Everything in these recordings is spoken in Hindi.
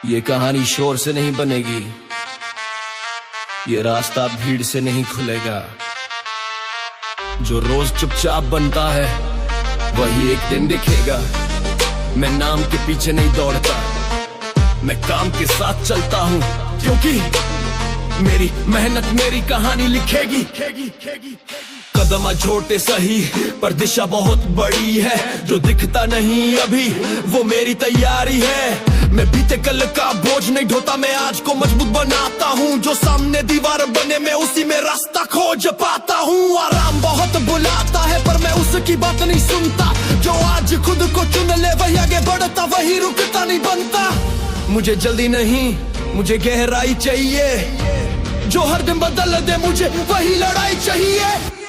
ये कहानी शोर से नहीं बनेगी, ये रास्ता भीड़ से नहीं खुलेगा। जो रोज चुपचाप बनता है वही एक दिन दिखेगा। मैं नाम के पीछे नहीं दौड़ता, मैं काम के साथ चलता हूँ, क्योंकि मेरी मेहनत मेरी कहानी लिखेगी। कदम छोटे सही पर दिशा बहुत बड़ी है, जो दिखता नहीं अभी वो मेरी तैयारी है। मैं बीते कल का बोझ नहीं ढोता, मैं आज को मजबूत बनाता हूँ। जो सामने दीवार बने मैं उसी में रास्ता खोज पाता हूँ। आराम बहुत बुलाता है पर मैं उसकी बात नहीं सुनता। जो आज खुद को चुन ले वही आगे बढ़ता, वही रुकता नहीं बनता। मुझे जल्दी नहीं, मुझे गहराई चाहिए। जो हर दिन बदल दे मुझे वही लड़ाई चाहिए।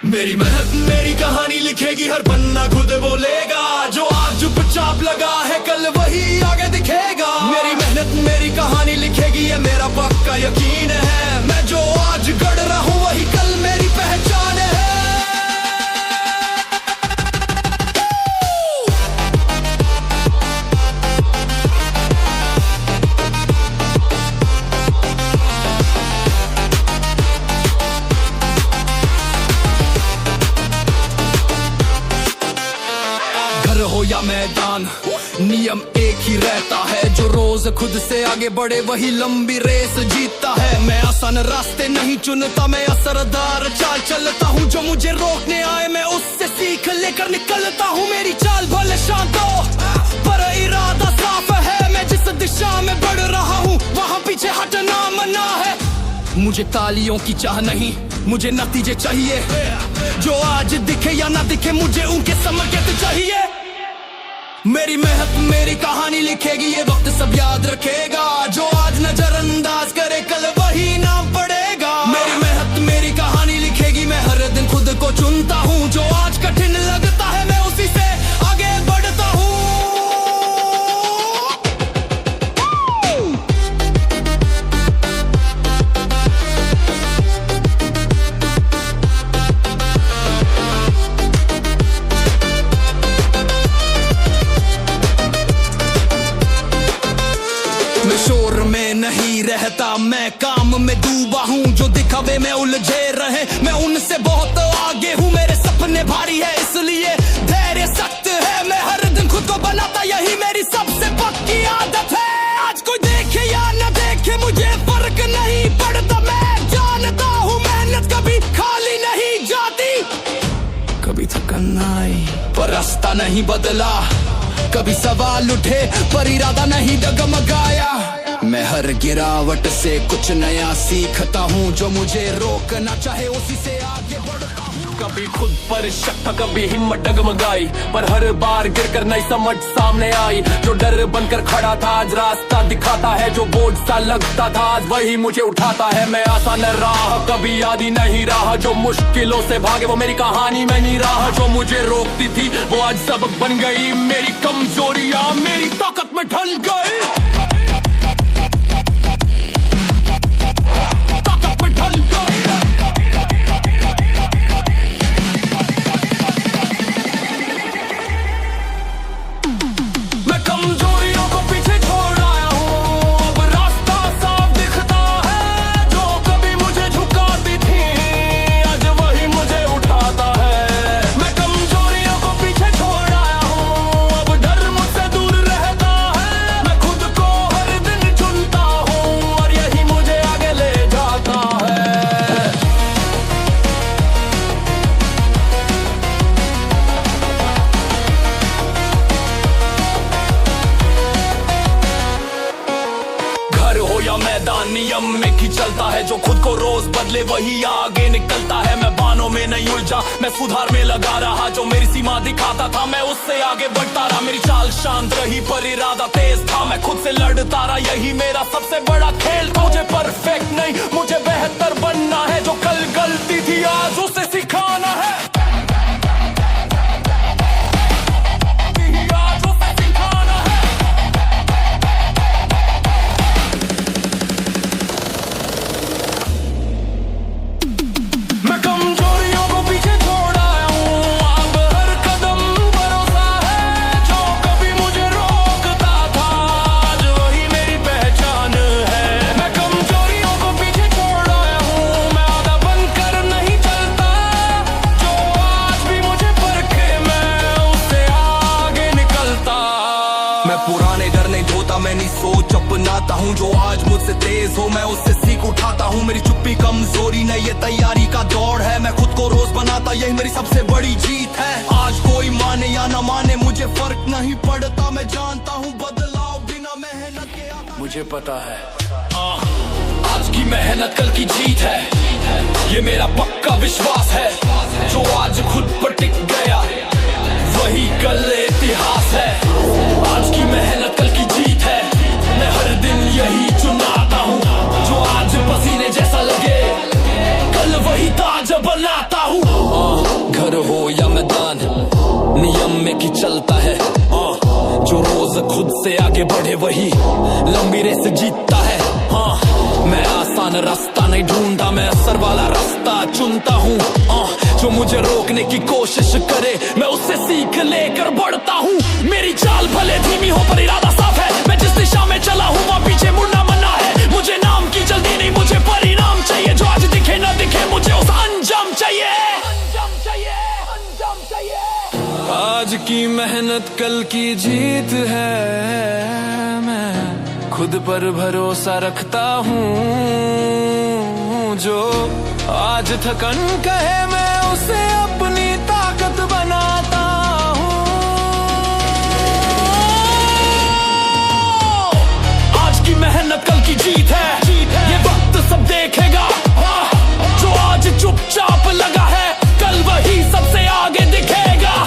मेरी मेहनत मेरी कहानी लिखेगी, हर पन्ना खुद बोलेगा। जो आज चुपचाप लगा है कल वही आगे दिखेगा। मेरी मेहनत मेरी कहानी लिखेगी, ये मेरा पक्का यकीन है। मैं जो आज गढ़ रहा हूँ वही कल मेरी पहचान है। हो या मैदान, नियम एक ही रहता है। जो रोज खुद से आगे बढ़े वही लंबी रेस जीतता है। मैं आसान रास्ते नहीं चुनता, मैं असरदार चाल चलता हूँ। जो मुझे रोकने आए मैं उससे सीख लेकर निकलता हूँ। मेरी चाल भले शांत हो पर इरादा साफ है। मैं जिस दिशा में बढ़ रहा हूँ वहाँ पीछे हटना मना है। मुझे तालियों की चाह नहीं, मुझे नतीजे चाहिए। जो आज दिखे या ना दिखे मुझे उनके संकेत चाहिए। मेरी मेहनत मेरी कहानी लिखेगी, ये वक्त सब याद रखेगा। जो आज नजरअंदाज करे कल वही नाम पड़ेगा। मेरी मेहनत मेरी कहानी लिखेगी, मैं हर दिन खुद को चुनता हूँ। जो आज कठिन लगता है मैं उसी से आगे बढ़ता हूँ। मैं शोर में नहीं रहता, मैं काम में डूबा हूँ। जो दिखावे में उलझे रहे मैं उनसे बहुत आगे हूँ। मेरे सपने भारी है इसलिए धैर्य सख्त है। मैं हर दिन खुद को बनाता, यही मेरी सबसे पक्की आदत है। आज कोई देखे या न देखे मुझे फर्क नहीं पड़ता। मैं जानता हूँ मेहनत कभी खाली नहीं जाती। कभी थकन आई पर रास्ता नहीं बदला, कभी सवाल उठे पर इरादा नहीं डगमगाया। मैं हर गिरावट से कुछ नया सीखता हूँ। जो मुझे रोकना चाहे उसी से आगे बढ़ता हूँ। कभी खुद पर शक था, कभी हिम्मत डगमगाई, पर हर बार गिरकर नई समझ सामने आई। जो डर बनकर खड़ा था आज रास्ता दिखाता है। जो बोझ सा लगता था आज वही मुझे उठाता है। मैं आसान राह कभी याद ही नहीं रहा। जो मुश्किलों से भागे वो मेरी कहानी में नहीं रहा। जो मुझे रोकती थी वो आज सबक बन गई। मेरी कमजोरियां मेरी ताकत में ढल गई। मैदान नियम में ही चलता है। जो खुद को रोज बदले वही आगे निकलता है। मैं बानों में नहीं उलझा, मैं सुधार में लगा रहा। जो मेरी सीमा दिखाता था मैं उससे आगे बढ़ता रहा। मेरी चाल शांत रही पर इरादा तेज था। मैं खुद से लड़ता रहा, यही मेरा सबसे बड़ा खेल था। मुझे परफेक्ट नहीं मुझे बेहतर बनना है। जो कल गलती थी आज उसे सिखाना है। सोच अपनाता हूँ। जो आज मुझसे तेज हो मैं उससे सीख उठाता हूँ। मेरी चुप्पी कमजोरी नहीं, ये तैयारी का दौड़ है। मैं खुद को रोज बनाता, यही मेरी सबसे बड़ी जीत है। आज कोई माने या ना माने मुझे फर्क नहीं पड़ता। मैं जानता हूँ बदलाव बिना मेहनत के आता। मुझे पता है आज की मेहनत कल की जीत है, ये मेरा पक्का विश्वास है। जो आज खुद पर टिक गया वही कल इतिहास है। आज की मेहनत कल की जीत है, मैं हर दिन यही चुनाता हूँ। जो आज पसीने जैसा लगे कल वही ताज बनाता हूँ। घर हो या मैदान नियम में की चलता है। जो रोज खुद से आगे बढ़े वही लंबी रेस जीतता है। मैं आसान रास्ता नहीं ढूंढता, मैं असर वाला रास्ता चुनता हूँ। जो मुझे रोकने की कोशिश करे मैं उससे सीख लेकर बढ़ता हूँ। मेरी चाल भले धीमी हो पर इरादा साफ है। मैं जिस दिशा में चला हूँ वहाँ पीछे मुड़ना मना है। मुझे नाम की जल्दी नहीं, मुझे परिणाम चाहिए। जो आज दिखे ना दिखे मुझे उस अंजाम चाहिए। आज की मेहनत कल की जीत है। मैं खुद पर भरोसा रखता हूँ। जो आज थकन कहे मैं उसे अपनी ताकत बनाता हूँ। आज की मेहनत कल की जीत है, ये वक्त सब देखेगा। जो आज चुपचाप लगा है कल वही सबसे आगे दिखेगा।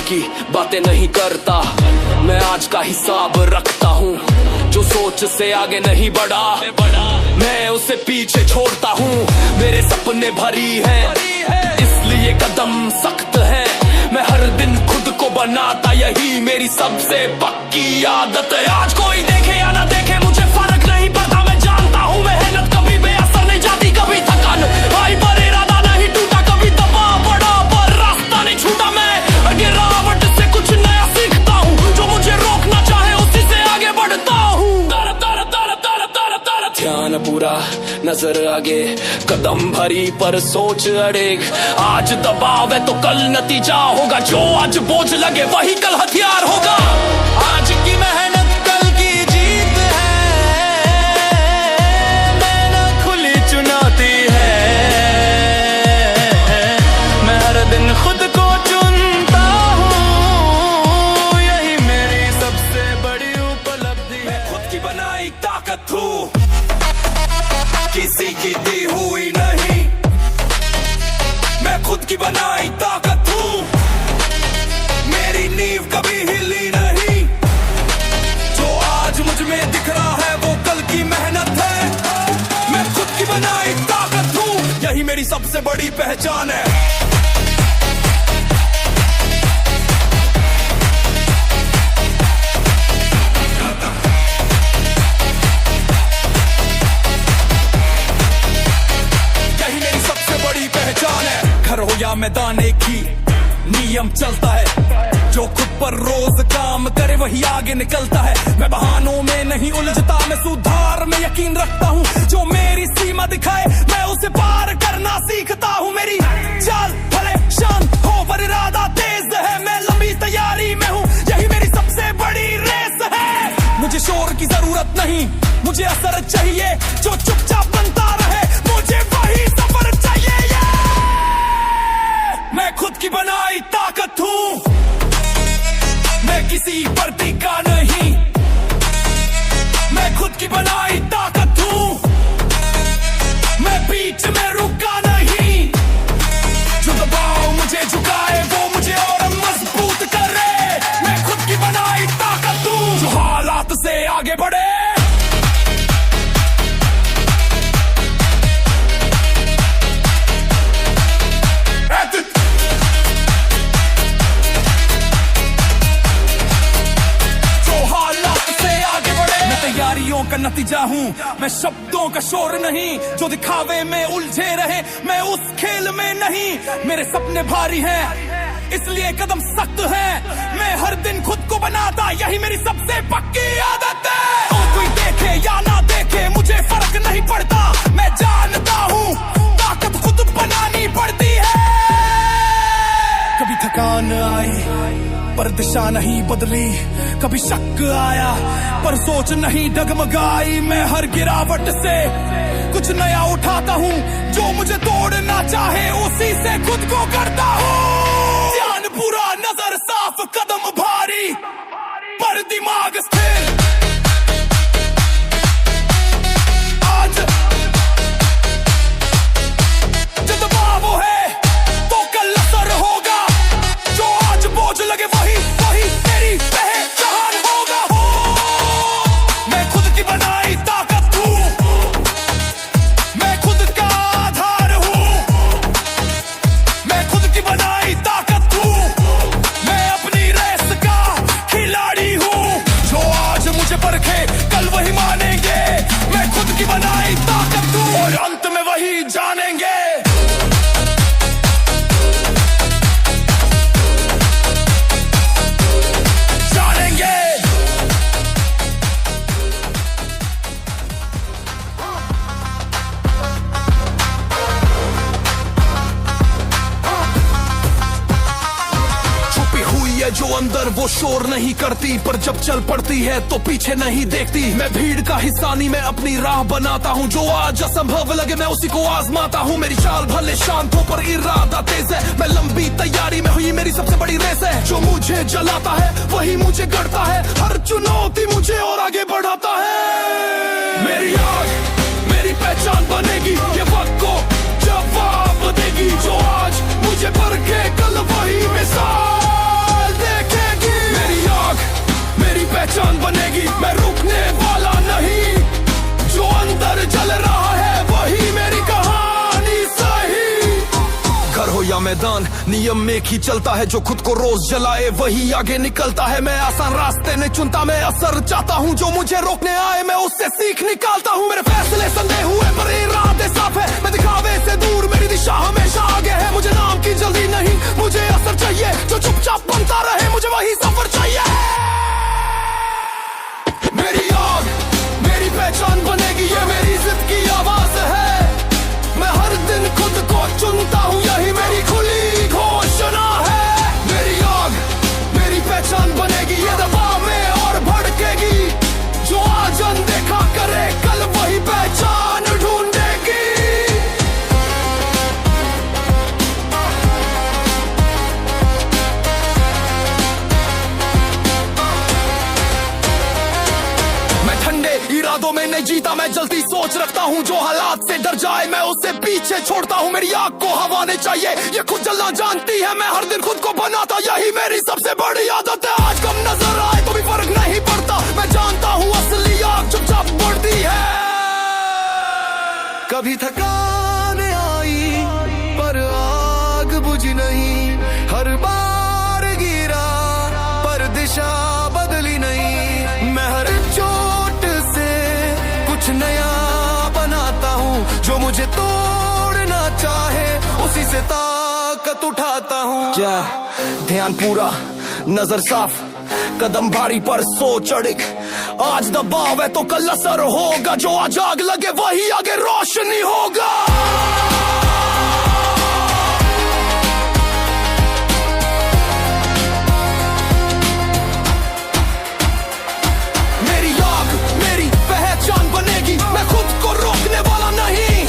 की बातें नहीं करता, मैं आज का हिसाब रखता हूँ। जो सोच से आगे नहीं बढ़ा मैं उसे पीछे छोड़ता हूँ। मेरे सपने भरी हैं इसलिए कदम सख्त है। मैं हर दिन खुद को बनाता, यही मेरी सबसे पक्की आदत है। आज कोई देखे या ना देखे मुझे फर्क नहीं पड़ता। मैं जानता हूँ मेहनत कभी बेअसर नहीं जाती। कभी थकान आई पर इरादा नहीं टूटा, कभी दबाव पड़ा पर रास्ता नहीं छूटा। मैं गिरावट से कुछ नया सीखता हूँ। जो मुझे रोकना चाहे उसी से आगे बढ़ता हूँ। ध्यान पूरा नजर आगे, कदम भरी पर सोच अड़ेग। आज दबाव है तो कल नतीजा होगा। जो आज बोझ लगे वही कल हथियार होगा। आज की मेहनत कल की जीत है। मेहनत खुली चुनौती है। मैं हर दिन खुद को चुनता हूँ, यही मेरी सबसे बड़ी उपलब्धि है। मैं खुद की बनाई ताकत हूँ, किसी की दी हुई नहीं। मैं खुद की बनाई ताकत हूँ, मेरी नींव कभी हिली नहीं। जो आज मुझ में दिख रहा है वो कल की मेहनत है। मैं खुद की बनाई ताकत हूँ, यही मेरी सबसे बड़ी पहचान है। घर हो या मैदान एक ही नियम चलता है। जो खुद पर रोज काम करे वही आगे निकलता है। मैं बहानों में नहीं उलझता, मैं सुधार में यकीन रखता हूँ। जो मेरी सीमा दिखाए मैं उसे पार करना सीखता हूँ। मेरी चाल भले शांत हो पर इरादा तेज है। मैं लंबी तैयारी में हूँ, यही मेरी सबसे बड़ी रेस है। मुझे शोर की जरूरत नहीं, मुझे असर चाहिए। जो चुपचाप बनता रहे मुझे वही सफर चाहिए। मैं खुद की बनाई ताकत हूँ, मैं किसी पर टिका नहीं। मैं खुद की बनाई ताकत हूँ, मैं बीच में रुका नहीं। जो दबाव मुझे झुकाए वो मुझे और मजबूत करे। मैं खुद की बनाई ताकत हूँ, जो हालात से आगे बढ़े। नतीजा हूँ। मैं शब्दों का शोर नहीं जो दिखावे में उलझे रहे, मैं उस खेल में नहीं। मेरे सपने भारी हैं इसलिए कदम सख्त है, मैं हर दिन खुद को बनाता, यही मेरी सबसे पक्की आदत है। तो कोई देखे या ना देखे मुझे फर्क नहीं पड़ता, मैं जानता हूँ ताकत खुद बनानी पड़ती है। कभी थकान आई पर दिशा नहीं बदली, कभी शक आया पर सोच नहीं डगमगाई। मैं हर गिरावट से कुछ नया उठाता हूँ, जो मुझे तोड़ना चाहे उसी से खुद को करता हूँ। ध्यान पूरा, नजर साफ, कदम भारी पर दिमाग स्थिर। आज जो दबाव है तो कल असर होगा, जो आज बोझ लगे वही मेरी पहचान होगा। मैं खुद की बनाई ताकत हूँ, मैं खुद का आधार हूँ, मैं खुद की बनाई ताकत हूँ, मैं अपनी रेस का खिलाड़ी हूँ। जो आज मुझे परखे कल वही मानेंगे, मैं खुद की बनाई ताकत हूँ और अंत में वही जानेंगे। जो अंदर वो शोर नहीं करती, पर जब चल पड़ती है तो पीछे नहीं देखती। मैं भीड़ का हिस्सा नहीं, मैं अपनी राह बनाता हूँ, जो आज असंभव लगे मैं उसी को आजमाता हूँ। मेरी चाल भले शांत हो पर इरादा तेज है, मैं लंबी तैयारी में हुई मेरी सबसे बड़ी रेस है। जो मुझे जलाता है वही मुझे गढ़ता है, हर चुनौती मुझे और आगे बढ़ाता है। मेरी आग मेरी पहचान बनेगी, ये वक्त को जवाब देगी। जो आज मुझे परखे कल वही मिसाल देखेगी। मेरी आग मेरी पहचान बनेगी, मैं रुकने वाला नहीं। जो अंदर जल रहा है वही मेरी कहानी सही। घर हो या मैदान नियम में ही चलता है, जो खुद को रोज जलाए वही आगे निकलता है। मैं आसान रास्ते नहीं चुनता, मैं असर चाहता हूँ। जो मुझे रोकने आए मैं उससे सीख निकालता हूँ। मेरे फैसले संदेह हुए पर इरादे साफ है, मैं दिखावे से दूर, मेरी दिशा हमेशा आगे है। मुझे नाम की जल्दी नहीं, मुझे असर चाहिए, जो चुपचाप बनता रहे, मुझे वही सफर चाहिए। मेरी आग मेरी पहचान बनेगी, ये मेरी जिद की आवाज है। मैं हर दिन खुद को चुनता हूँ, यही मेरी खुली घोषणा है। मेरी आग मेरी पहचान बनेगी, ये दबाव में और भड़केगी। जो आज अनदेखा करे कल वही पहचान ढूंढेगी। मैं ठंडे इरादों में नहीं जीता, मैं जल्दी सोच रखता हूँ। जो हालात से डर जाए मैं उसे पीछे छोड़ता हूँ। मेरी आग को हवा नहीं चाहिए, ये खुद जलना जानती है। मैं हर दिन खुद को बनाता, यही मेरी सबसे बड़ी आदत है। आज कम नजर आए तो भी फर्क नहीं पड़ता, मैं जानता हूँ असली आग चुपचाप बढ़ती है। कभी थकान आई पर आग बुझी नहीं, हर बार गिरा पर दिशा बदली नहीं। मैं हर चोट से कुछ नया बनाता हूँ, जो मुझे तोड़ना चाहे उसी से ताकत उठाता हूँ। क्या ध्यान पूरा, नजर साफ, कदम भारी पर सोच अड़िग। आज दबाव है तो कल असर होगा, जो आज आग लगे वही आगे रोशनी होगा। मेरी आग मेरी पहचान बनेगी, मैं खुद को रोकने वाला नहीं।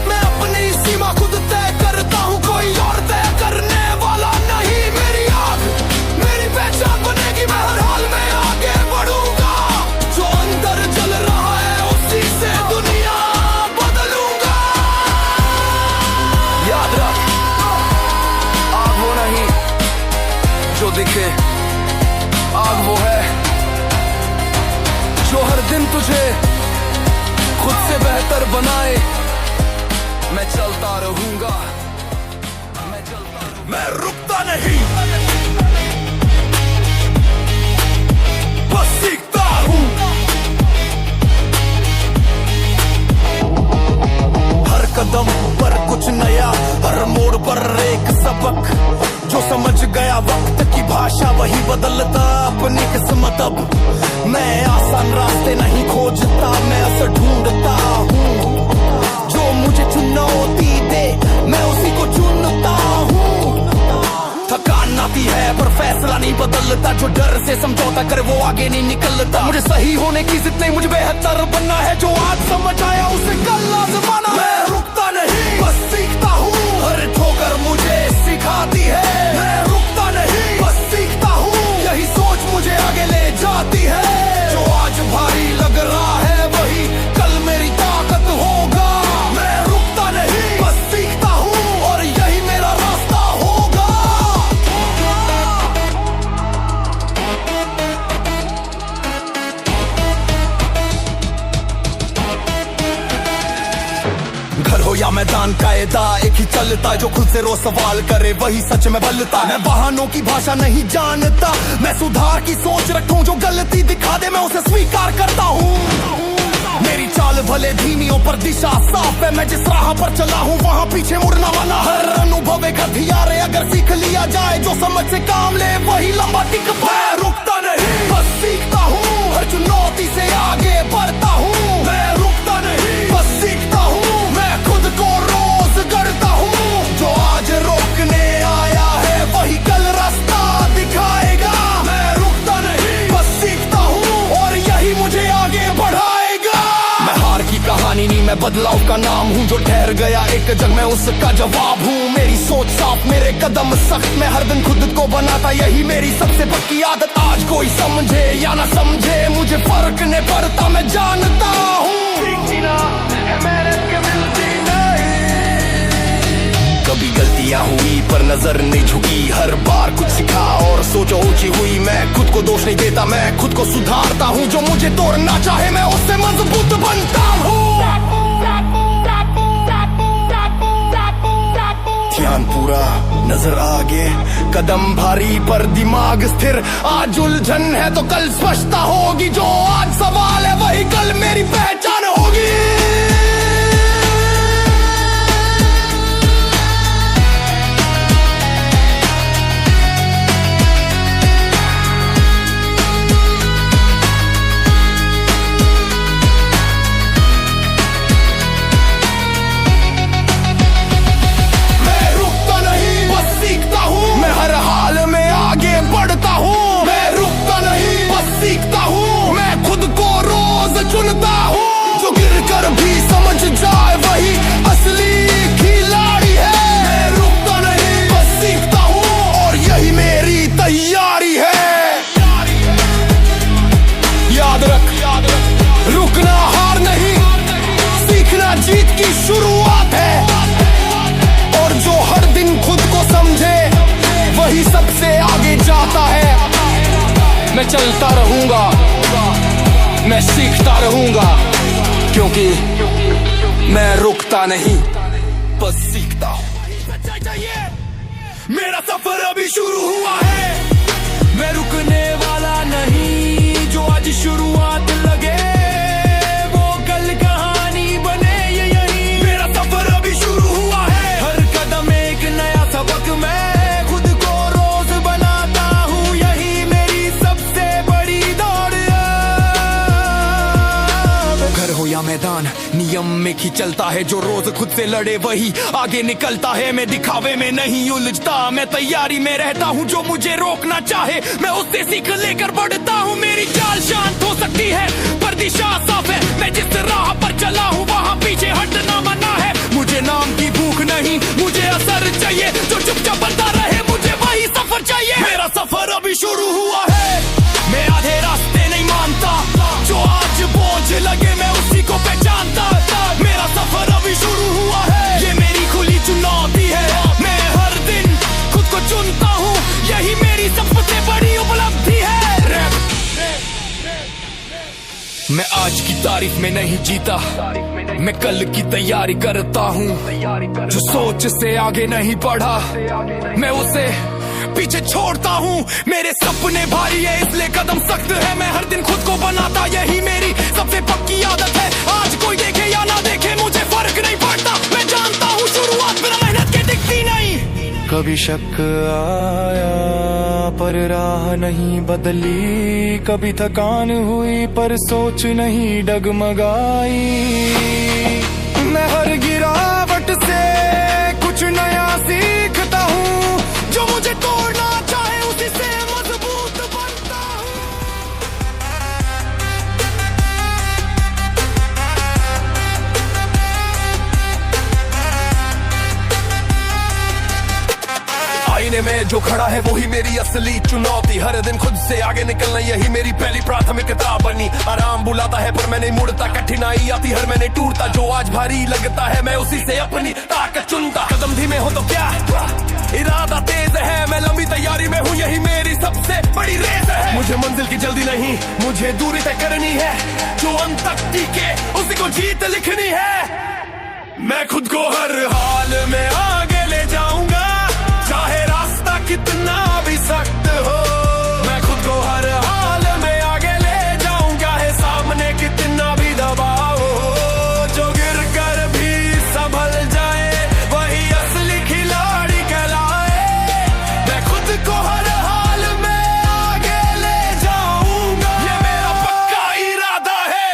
मैं अपनी सीमा खुद तय करता हूँ, कोई और तय करने वाला नहीं। मेरी आग मेरी पहचान बनेगी, मैं हर हाल में आगे बढ़ूंगा। जो अंदर जल रहा है उसी से दुनिया बदलूंगा। याद रख, आग वो नहीं जो दिखे, आग वो है जो हर दिन तुझे खुद से बेहतर बनाए। मैं चलता रहूंगा, मैं रुकता नहीं, बस सीखता हूँ। समझ गया वक्त की भाषा वही बदलता अपनी किस्मत अब मैं आसान रास्ते नहीं खोजता मैं असर ढूंढता हूँ जो मुझे चुनौती दे मैं उसी को चुनता हूँ थकान आती है पर फैसला नहीं बदलता जो डर से समझौता करे वो आगे नहीं निकलता मुझे सही होने की जिद नहीं मुझे बेहतर बनना है जो आज समझ आया उसे कल आजमाना मैं रुकता नहीं बस सीखता हूँ हर ठोकर मुझे सिखाती है मैं रुकता नहीं बस सीखता हूँ यही सोच मुझे आगे ले जाती है जो आज भारी लग रहा है वही कल मेरी ताकत होगा मैं रुकता नहीं बस सीखता हूँ और यही मेरा रास्ता होगा घर हो या मैदान कायदा एक ही चलता जो खुद से रोज सवाल करे वही सच में बलता मैं बहानों की भाषा नहीं जानता मैं सुधार की सोच रखता हूँ जो गलती दिखा दे मैं उसे स्वीकार करता हूँ मेरी चाल भले धीमियों पर दिशा साफ है मैं जिस राह पर चला हूँ वहाँ पीछे मुड़ना वाला हर अनुभव एक हथियार है अगर सीख लिया जाए जो समझ से काम ले वही लंबा टिक पाए रुकता नहीं बस सीखता हूँ हर चुनौती से आगे बढ़ता हूँ मैं रुकता नहीं बस सीखता हूँ मैं खुद को रोज गढ़ता हूँ जो आज रोकने आया है वही कल रास्ता दिखाएगा मैं रुकता नहीं बस सीखता हूँ और यही मुझे आगे बढ़ाएगा मैं हार की कहानी नहीं मैं बदलाव का नाम हूँ जो ठहर गया एक जग में उसका जवाब हूँ मेरी सोच साफ मेरे कदम सख्त मैं हर दिन खुद को बनाता यही मेरी सबसे पक्की आदत आज कोई समझे या ना समझे मुझे फर्क नहीं पड़ता मैं जानता हूँ कभी गलतियां हुई पर नजर नहीं झुकी हर बार कुछ सिखा और सोचो ऊंची हुई मैं खुद को दोष नहीं देता मैं खुद को सुधारता हूँ जो मुझे तोड़ना चाहे मैं उससे मजबूत बनता हूँ ध्यान पूरा नजर आगे कदम भारी पर दिमाग स्थिर आज उलझन है तो कल स्पष्टता होगी जो आज सवाल है वही कल मेरी पहचान होगी चुनता हूँ जो गिर कर भी समझ जाए वही असली खिलाड़ी है मैं रुकता नहीं बस सीखता हूँ और यही मेरी तैयारी है याद रख रुकना हार नहीं सीखना जीत की शुरुआत है और जो हर दिन खुद को समझे वही सबसे आगे जाता है मैं चलता रहूंगा मैं सीखता रहूंगा क्योंकि मैं रुकता नहीं बस सीखता हूँ मेरा सफर अभी शुरू हुआ है मैं रुकने वाला नहीं जो आज शुरुआत लगे वो कल कहानी बने ये यही मेरा सफर अभी शुरू हुआ है हर कदम एक नया सबक मैं खुद को रोज बनाता हूँ यही मेरी सबसे बड़ी दौड़ घर हो या मैदान नियम में ही चलता है जो रोज खुद से लड़े वही आगे निकलता है मैं दिखावे में नहीं उलझता मैं तैयारी में रहता हूँ जो मुझे रोकना चाहे मैं उससे सीख लेकर बढ़ता हूँ मेरी चाल शांत हो सकती है पर दिशा साफ है मैं जिस राह पर चला हूँ वहाँ पीछे हटना मना है मुझे नाम की भूख नहीं मुझे असर चाहिए जो चुपचाप बनता रहे मुझे वही सफर चाहिए मेरा सफर अभी शुरू हुआ है मैं आधे रास्ते नहीं मानता जो आज बोझ लगे मैं उसी को पहचानता मेरा सफर अभी शुरू हुआ है ये मेरी खुली चुनौती है मैं हर दिन खुद को चुनता हूँ यही मेरी सबसे बड़ी उपलब्धि है मैं आज की तारीफ में नहीं जीता मैं कल की तैयारी करता हूँ जो सोच से आगे नहीं बढ़ा मैं उसे पीछे छोड़ता हूँ मेरे सपने भारी है इसलिए कदम सख्त है मैं हर दिन खुद को बनाता यही मेरी सबसे पक्की आदत है आज कोई देखे या ना देखे मुझे फर्क नहीं पड़ता मैं जानता हूँ शुरुआत बिना मेहनत के दिखती नहीं कभी शक आया पर राह नहीं बदली, कभी थकान हुई पर सोच नहीं डगमगाई। मैं हर गिरावट से कुछ नया सीखता हूँ, जो मुझे तोड़ना चाहे उसी से मजबूत बनता हूँ। आईने में जो खड़ा है वही मेरी असली चुनौती, हर दिन खुद से आगे निकलना यही मेरी पहली प्राथमिकता बनी। आराम बुलाता है पर मैं नहीं मुड़ता, कठिनाई आती हर मैं नहीं टूटता, जो आज भारी लगता है मैं उसी से अपनी ताकत चुनता। कदम धीमे हो तो क्या, इरादा तेज है, मैं लंबी तैयारी में हूँ, यही मेरी सबसे बड़ी रेस है। मुझे मंजिल की जल्दी नहीं, मुझे दूरी तय करनी है, जो अंत तक टिके उसी को जीत लिखनी है। मैं खुद को हर हाल में आगे ले जाऊंगा, चाहे रास्ता कितना भी सख्त हो। मैं खुद को हर हाल में आगे ले जाऊंगा, है सामने कितना भी दबाव हो। जो गिर कर भी संभल जाए वही असली खिलाड़ी कहलाए। मैं खुद को हर हाल में आगे ले जाऊंगा, ये मेरा पक्का इरादा है।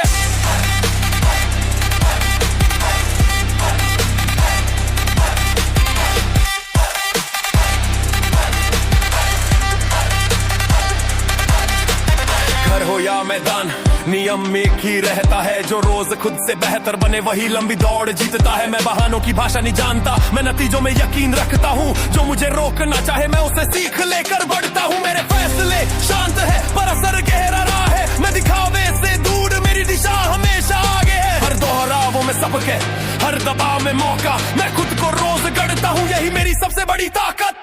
घर हो या मैदान नियम एक ही रहता है, जो रोज खुद से बेहतर बने वही लंबी दौड़ जीतता है। मैं बहानों की भाषा नहीं जानता, मैं नतीजों में यकीन रखता हूँ, जो मुझे रोकना चाहे मैं उसे सीख लेकर बढ़ता हूँ। मेरे फैसले शांत है पर असर गहरा रहा है, मैं दिखावे से दूर मेरी दिशा हमेशा आगे है। हर दोहरावों में सबके, हर दबाव में मौका, मैं खुद को रोज गढ़ता हूँ, यही मेरी सबसे बड़ी ताकत।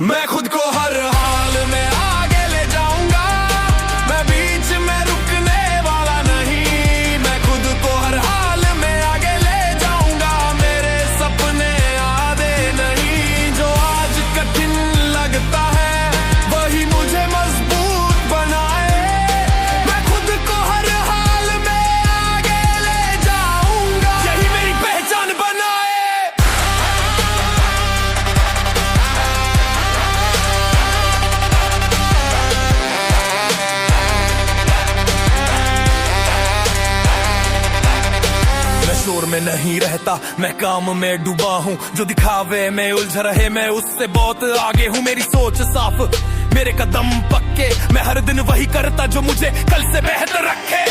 मैं खुद को हर हाल में आगे ले जाऊंगा, मैं बीच में रुकने वाला नहीं। मैं खुद को हर हाल में आगे ले जाऊंगा, मेरे सपने आधे नहीं। जो आज कठिन लगता है वही मुझे मजबूत बनाए। मैं खुद को हर हाल में आगे ले जाऊंगा, यही मेरी पहचान बनाए। शोर में नहीं रहता, मैं काम में डूबा हूँ, जो दिखावे में उलझ रहे मैं उससे बहुत आगे हूँ। मेरी सोच साफ, मेरे कदम पक्के, मैं हर दिन वही करता जो मुझे कल से बेहतर रखे।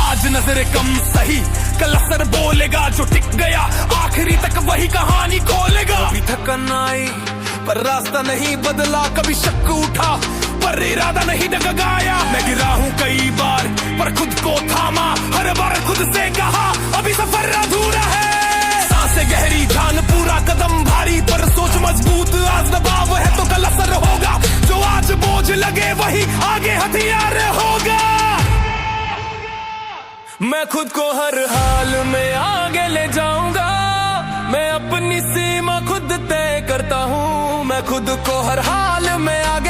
आज नजरे कम सही, कल असर बोलेगा, जो टिक गया आखिरी तक वही कहानी खोलेगा। कभी थकन आई पर रास्ता नहीं बदला, कभी शक उठा पर इरादा नहीं डगमगाया। मैं गिरा हूँ कई बार पर खुद को थामा, हर बार खुद से कहा अभी सफर अधूरा है। सांसें गहरी, ध्यान पूरा, कदम भारी पर सोच मजबूत। आज दबाव है तो कल असर होगा, जो आज बोझ लगे वही आगे हथियार होगा। मैं खुद को हर हाल में आगे ले जाऊंगा, मैं अपनी सीमा खुद तय करता हूँ। मैं खुद को हर हाल में आगे